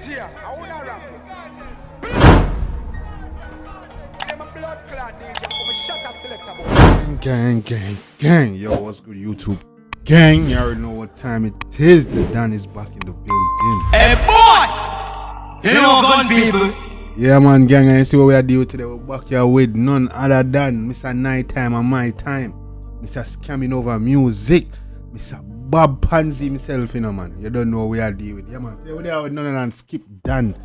DJ, I wanna rap. I'm a blood clot DJ, I'm a shutter selector boy. Gang. Yo, what's good, YouTube? Gang, you already know what time it is. The Dan is back in the building. Hey, boy! You know gun people. Yeah, man, gang, and you see what we are doing today. We're back here with none other than Mr. Nighttime and My Time, Mr. Scamming Over Music, Mr. Bob Pansy himself, you know, man. You don't know what we are dealing with. Yeah, man. Today we are with none other than Skip Dan.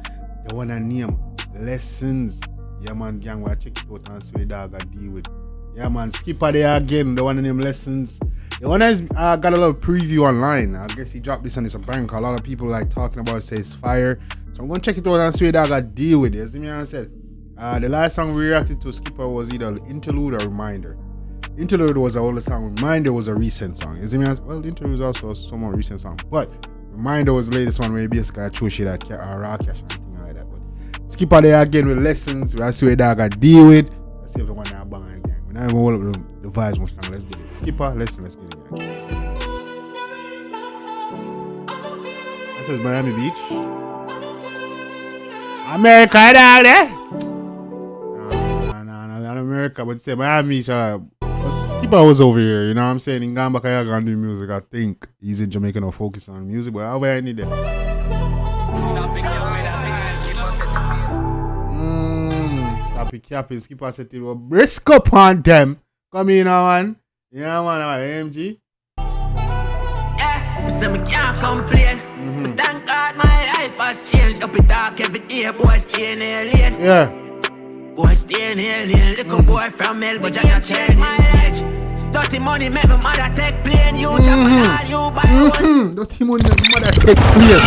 The one I name Lessons. Yeah, man, gang, we'll check it out and see what dog I deal with. Yeah, man, Skippa there again. The one I name Lessons. The one has got a lot of preview online. I guess he dropped this on his bank. A lot of people like talking about it, say it's fire. So I'm going to check it out and see what dog I deal with it. You see me, I said. The last song we reacted to Skippa was either Interlude or Reminder. Interlude was an older song. Reminder was a recent song. You see me? Well, Interlude was also a somewhat recent song. But Reminder was the latest one where he basically threw shit at raw cash and things like that. But Skippa there again with Lessons. We'll see what dog I deal with. Let's see if the one that bang again. We're not even hold up the vibes much longer. Let's get it. Skippa, Lessons, let's get it again. That says Miami Beach. America, dog there? No, not America, but say Miami Beach. Skippa was over here, you know what I'm saying? In Gamba, I can do music. I think he's in Jamaican or focus on music, but however I need it. Stop it capping. Skippa said it was brisk up on them. Come in now, man. Yeah, man, AMG. Yeah, so me can't complain. But thank God my life has changed. Up in dark every day, boy, stay in alien. Yeah. Boy, stay in alien. Little boy from hell, but I can't change my age. Dirty money make my mother take plane. You chop and all you buy one. Dirty money make my mother take plane.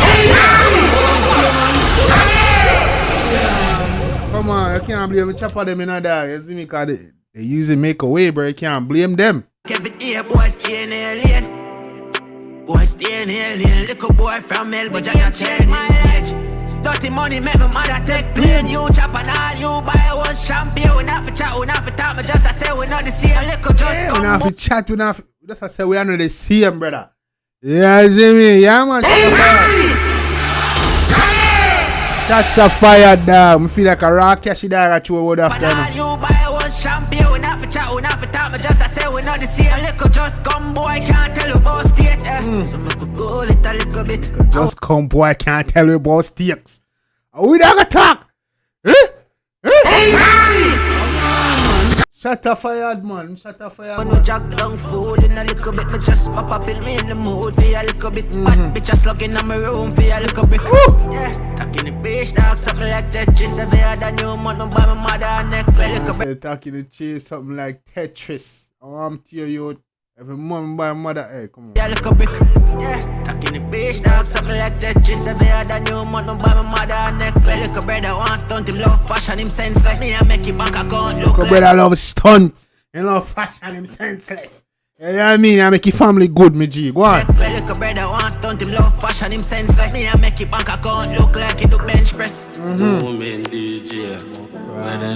Come on, you can't blame the chopper them in a dog. You see me, because they usually make a way, bro. You can't blame them. Every day, boy, stay in alien. Boy, stay in alien. Little boy from hell, but I can't change my age. Dirty money make my mother take plane. You chop and all you buy one champion. We not for chat, we not for talk, but just I say we not the same. Little just come. We not for chat, we not for... Just I say we are not the same, brother. Yeah, you see me? Yeah, man. Shots are fired, dog. I feel like a raw cashy dog at you would have done. You buy one champion, we not for chat, we not for talk, but just I say we not the same. Little just come, boy, can't tell you about states. So make we go a little bit. Just come, boy, can't tell you about stakes. Are we not gonna talk? Shut up, fired, man. Shut up, fired. When we jog down food in a little bit, me just pop up in me in the mood for a little bit. Bad bitch, I slug in my room for a little bit. Yeah, talking the bitch, dog, something like Tetris. Every other new month, no buy my mother a necklace. Talking the chase, something like Tetris. I'm to you. Every month by mother, hey, come on. Yeah, little brick. Yeah, talking the bitch, dog, something like Tetris. Every other new month, no buy my mother a necklace. Little brother wants stunt, him love fashion, him senseless. Me I make your bank account look like. Little brother love stunt, him love fashion, him senseless. Yeah, you know what I mean? I make your family good, me G. Go on. Little brother wants stunt, him love fashion, him senseless. Me I make your bank account look like he do bench press. Moment DJ.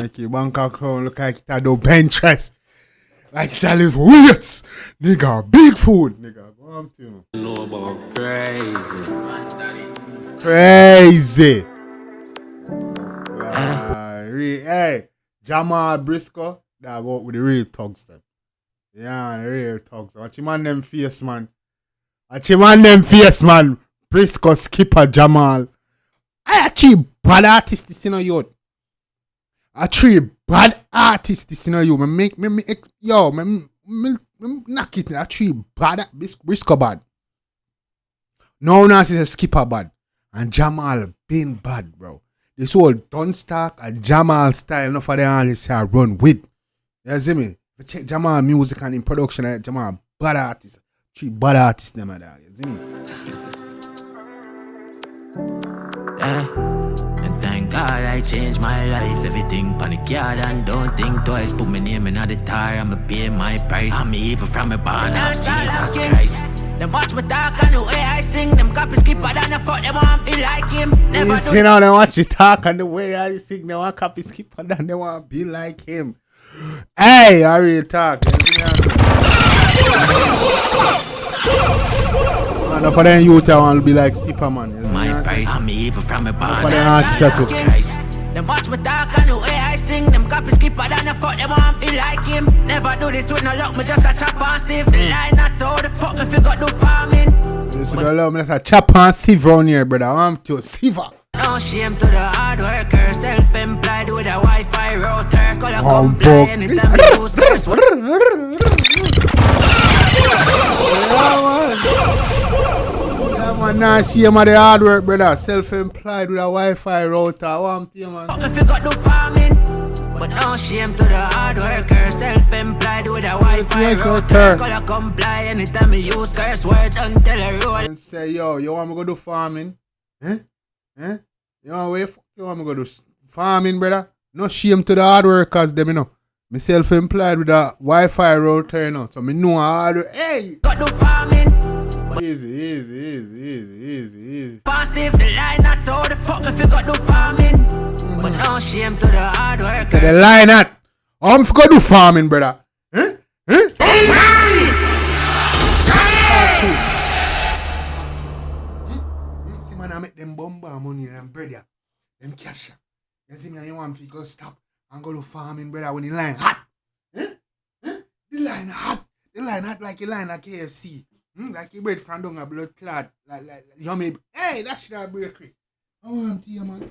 Make your bank account look like he do bench press. Like that live weights, nigga, big food, nigga. Go on to you. Know about crazy. Hey, Jambisco, that go with the real thugs them. Yeah, the real thugs. Watch him on them face, man. Briscoe, Skippa, Jamal. I actually bad artist, this you know, youth. Actually bad artist, this you know, you. Me knock it. Actually bad, Briscoe bad. No, it's a Skippa bad. And Jamal been bad, bro. This whole Dunstock and Jamal style, enough of the artists I run with. You see me? Check Jamal music and in production, Jamal bad artist. Three bad artists, them are there. You see me? And thank God I changed my life. Everything panic yard and don't think twice. Put my name in the tire, I'ma pay my price. I'm evil from a barn house, Jesus Christ. Them watch me talk and the way I sing. Them copies Skippa down the fuck, they want be like him. Never you see now, they watch you talk and the way I sing. They want copy Skippa down, they want be like him. Hey, I really talk. Enough for them youth I want to be like Skippa, man. You see My what I'm pride, saying? I'm evil from a barn. For the artists are too. Them watch me talk and the way I sing. Them copy Skippa than the fuck them want be like him. Never do this with no luck, me just a chop and sieve. The line that's how the fuck me figure do farming. This is the love me, that's a chop and sieve round here, brother. I want to sieve. No shame to the hard worker, self-employed with a Wi-Fi router. Scholar Oh, comply anytime you use curse word. Yeah, man, nah shame of the hard work, brother. Self-employed with a Wi-Fi router. I want to, man. Me figure do farming, but no shame to the hard worker, self-employed with a Wi-Fi router. Scholar comply anytime you use curse words until I roll. And say, yo, you want me to go do farming? Eh? Eh? You want me to go do farming, brother? No shame to the hard workers, them, you know. Me self-employed with a Wi-Fi router, you know. So me know hard work. Hey! Go do farming. Easy. Passive, the line that's how the fuck me figure do farming. But no shame to the hard worker. So the line at. I'm go do farming, brother. Eh? Eh? See, man, I make them bomba money and brother. Them cash. You see me, you want me to go stop and go to farming, brother, when the line hot. Eh? Eh? The line hot. The line hot like the line at KFC. Like you bread from down a blood clot. Like yummy. Hey, that shit a bakery. I want to hear, man.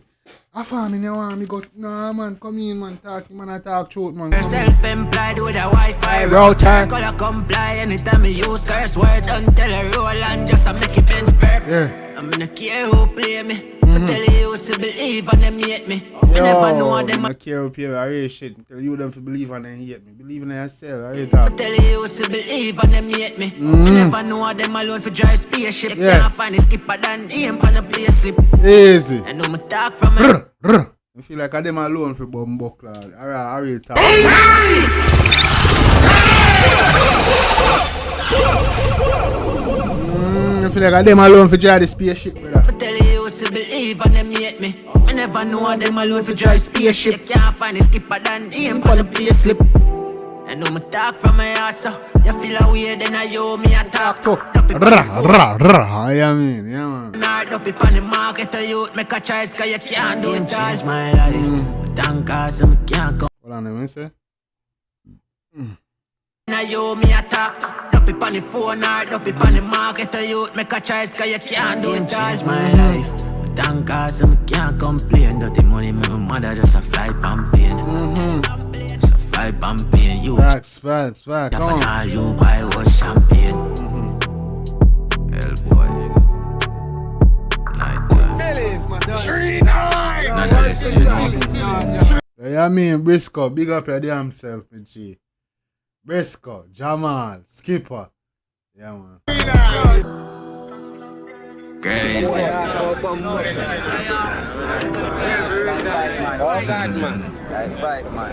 A farming, you want me go. Nah, man, come in, man. Talk, man. I talk truth, man. Self-employed with a Wi-Fi router. Scholar comply anytime you use curse words until I roll and just make it bench burp. Yeah. I'm in a care who play me. I tell you to believe and them hate me. I never know them. I care who play me. I really shit. Tell you them to believe and then hate me. Believe in yourself. I really I talk. tell you to believe and them hate me. I never know them alone for drive spaceship. Yeah. Can't find a Skippa than him on a play slip. Easy. I know me talk from me. I feel like I them alone for bumbo cloud. I really talk. I feel like I them alone for drive the spaceship, brother. I tell you to believe and them hate me. I never know them alone for drive spaceship. You can't find a Skippa than him on a play slip. I know me talk from my heart, so you feel a way, then I owe me a talk. I mean, yeah, man. Nard up on the market, the youth make a choice, cause you can't do it. Change my life. Thank God, so me can't go. Hold on, let me say. Now you me attack. Up on the phone, nard up on the market, the youth make a choice, cause you can't do it. Change my life. Thank God, so me can't complain. Dirty money, my mother just a fly pumping. Just a fly pumping. You Facts. Come and on. all you buy was champagne. Hell boy. Night time. Nonetheless, you know. Yeah, I mean, Briscoe, big up your damn self, me G. Briscoe, Jamal, Skippa. Yeah, man. Crazy. Oh, God, man. Like fight, man.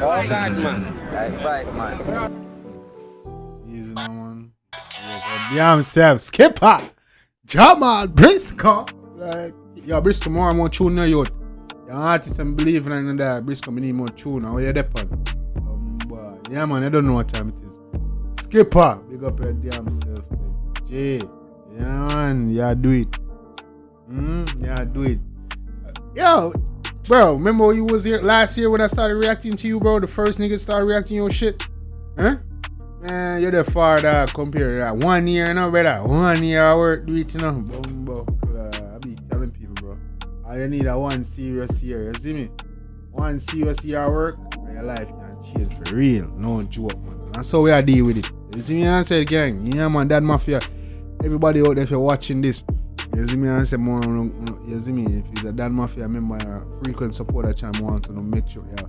Oh, God, man. Like fight, man. Easy now, man. Damn self, Skippa, Jamal, Briscoe. Like, yeah, Briscoe, more and more tune now, youth. The artists and believing in that Briscoe, we need more tune. How you depend? Yeah, man, I don't know what time it is. Skippa, big up your damn self, man. Jay, yeah, man, yeah, do it. Yeah, do it. Yo, bro, remember when you was here last year when I started reacting to you, bro? The first nigga started reacting to your shit? Huh? Man, you're the far that compared to that. 1 year, no, brother. 1 year I work, do it, you know. Bumbo. I be telling people, bro. All you need a one serious year, you see me? 1 serious year I work, and your life can change for real. No joke, man. That's how we are deal with it. You see me, I said, gang. Yeah, man, that mafia. Everybody out there, if you're watching this, you see me, I said, more, you see me, if you're a Dan Mafia member, a frequent supporter channel, want to make sure, yeah,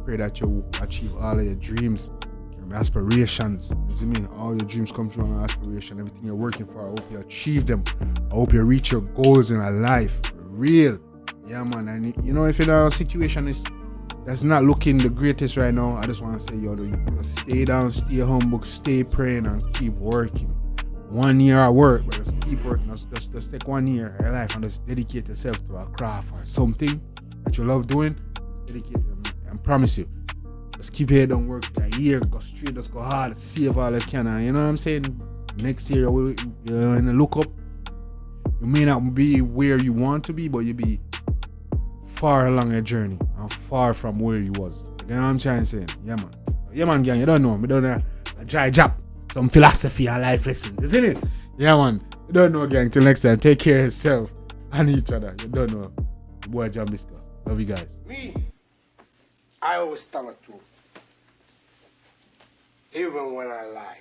pray that you achieve all of your dreams, your aspirations. You see me, all your dreams come true on your aspiration, everything you're working for, I hope you achieve them. I hope you reach your goals in life. Real. Yeah, man. And you know, if you're in a situation that's not looking the greatest right now, I just want to say, yo, just stay down, stay humble, stay praying, and keep working. 1 year at work, but just keep working. Just take 1 year of your life and just dedicate yourself to a craft or something that you love doing. Dedicate I promise you. Just keep your head down, work a year, go straight, just go hard, save all you can. And you know what I'm saying? Next year, you're in a look up. You may not be where you want to be, but you'll be far along your journey and far from where you was. You know what I'm trying to say? Yeah, man. Yeah, man, gang, you don't know. We don't know a dry job. Some philosophy and life lessons, isn't it? Yeah, man. You don't know, gang. Till next time, take care of yourself and each other. You don't know. Boy, Jambisco. Love you guys. Me, I always tell the truth. Even when I lie.